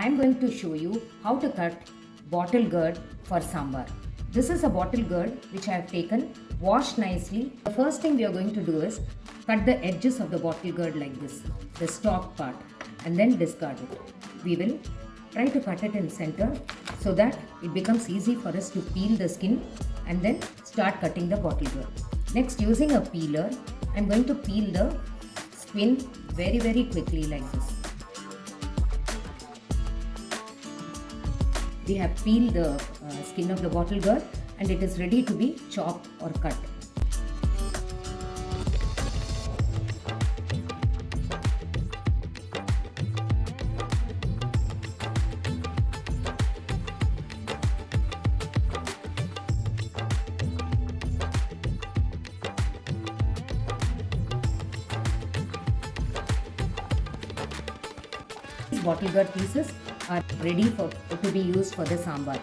I am going to show you how to cut bottle gourd for sambar. This is a bottle gourd which I have taken, washed nicely. The first thing we are going to do is cut the edges of the bottle gourd like this, the stalk part, and then discard it. We will try to cut it in center so that it becomes easy for us to peel the skin and then start cutting the bottle gourd. Next, using a peeler, I am going to peel the skin very quickly like this. We have peeled the skin of the bottle gourd and it is ready to be chopped or cut. These bottle gourd pieces are ready to be used for the sambar.